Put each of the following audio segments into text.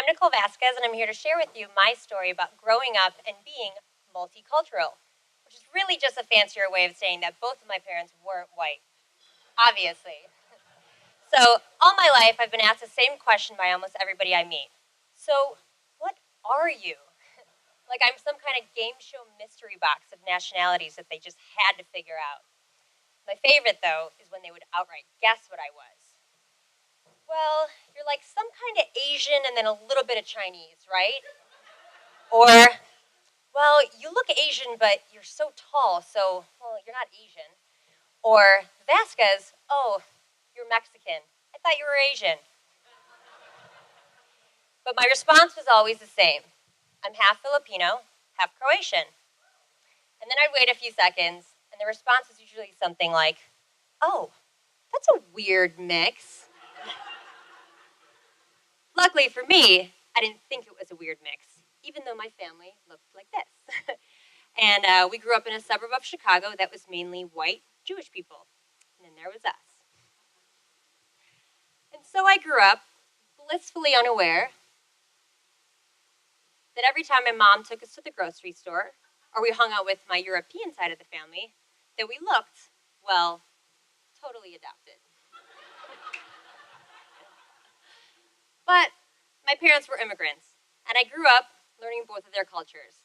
Nicole Vasquez, and I'm here to share with you my story about growing up and being multicultural, which is really just a fancier way of saying that both of my parents weren't white, obviously. So, all my life, I've been asked the same question by almost everybody I meet. So, what are you? Like I'm some kind of game show mystery box of nationalities that they just had to figure out. My favorite, though, is when they would outright guess what I was. Well, you're like some kind of Asian and then a little bit of Chinese, right? Or, well, you look Asian, but you're so tall, so, well, you're not Asian. Or, Vasquez, oh, you're Mexican. I thought you were Asian. But my response was always the same. I'm half Filipino, half Croatian. And then I'd wait a few seconds, and the response was usually something like, oh, that's a weird mix. Luckily for me, I didn't think it was a weird mix, even though my family looked like this. And we grew up in a suburb of Chicago that was mainly white Jewish people. And then there was us. And so I grew up blissfully unaware that every time my mom took us to the grocery store, or we hung out with my European side of the family, that we looked, well, totally adopted. But my parents were immigrants, and I grew up learning both of their cultures.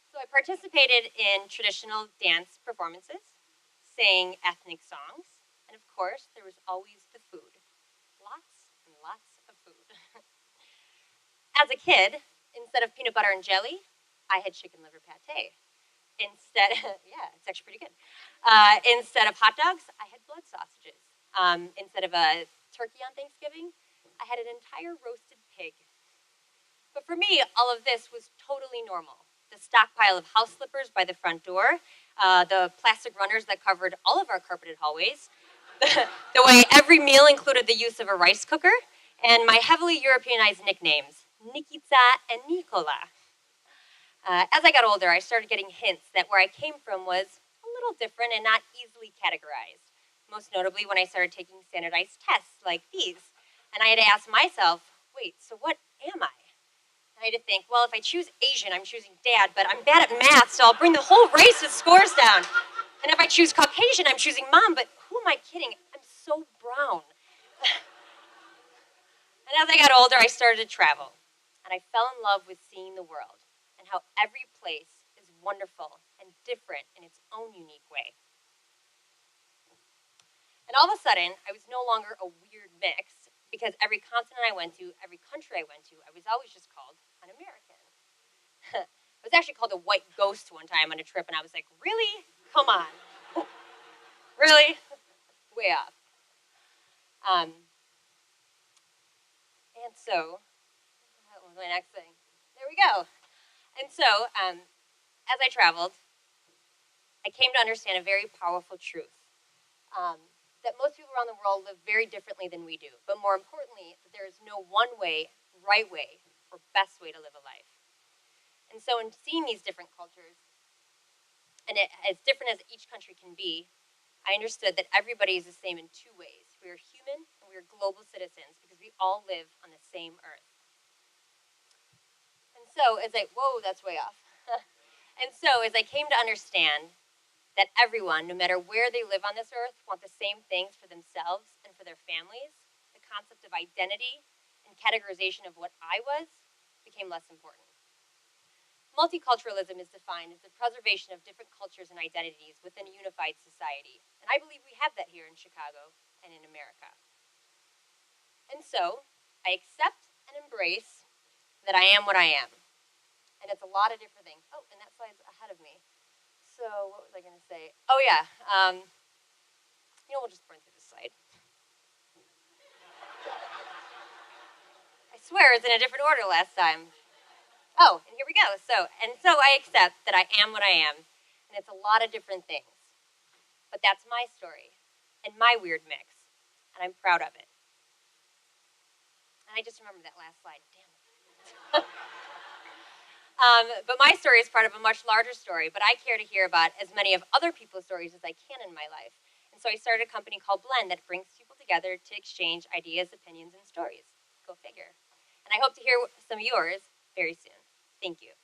So I participated in traditional dance performances, sang ethnic songs, and of course, there was always the food. Lots and lots of food. As a kid, instead of peanut butter and jelly, I had chicken liver pate. Instead, yeah, it's actually pretty good. Instead of hot dogs, I had blood sausages. Instead of a turkey on Thanksgiving, I had an entire roasted pig. But for me, all of this was totally normal. The stockpile of house slippers by the front door, the plastic runners that covered all of our carpeted hallways, the way every meal included the use of a rice cooker, and my heavily Europeanized nicknames, Nikita and Nicola. As I got older, I started getting hints that where I came from was a little different and not easily categorized. Most notably when I started taking standardized tests like these. And I had to ask myself, wait, so what am I? And I had to think, well, if I choose Asian, I'm choosing dad, but I'm bad at math, so I'll bring the whole race's scores down. And if I choose Caucasian, I'm choosing mom, but who am I kidding? I'm so brown. And as I got older, I started to travel. And I fell in love with seeing the world and how every place is wonderful and different in its own unique way. And all of a sudden, I was no longer a weird mix because every continent I went to, every country I went to, I was always just called an American. I was actually called a white ghost one time on a trip, and I was like, really? Come on. Really? Way off. And so, that was my next thing. There we go. And so, as I traveled, I came to understand a very powerful truth. That most people around the world live very differently than we do. But more importantly, that there is no one way, right way, or best way to live a life. And so in seeing these different cultures, and as different as each country can be, I understood that everybody is the same in two ways. We are human and we are global citizens because we all live on the same earth. And so whoa, that's way off. And so as I came to understand that everyone, no matter where they live on this earth, want the same things for themselves and for their families, the concept of identity and categorization of what I was became less important. Multiculturalism is defined as the preservation of different cultures and identities within a unified society. And I believe we have that here in Chicago and in America. And so, I accept and embrace that I am what I am. And it's a lot of different things. Oh, and that slide's ahead of me. So what was I going to say? Oh yeah, we'll just burn through this slide. I swear it's in a different order last time. Oh, and here we go. So I accept that I am what I am, and it's a lot of different things. But that's my story, and my weird mix, and I'm proud of it. And I just remembered that last slide. Damn it. But my story is part of a much larger story, but I care to hear about as many of other people's stories as I can in my life. And so I started a company called Blend that brings people together to exchange ideas, opinions, and stories. Go figure. and I hope to hear some of yours very soon. Thank you.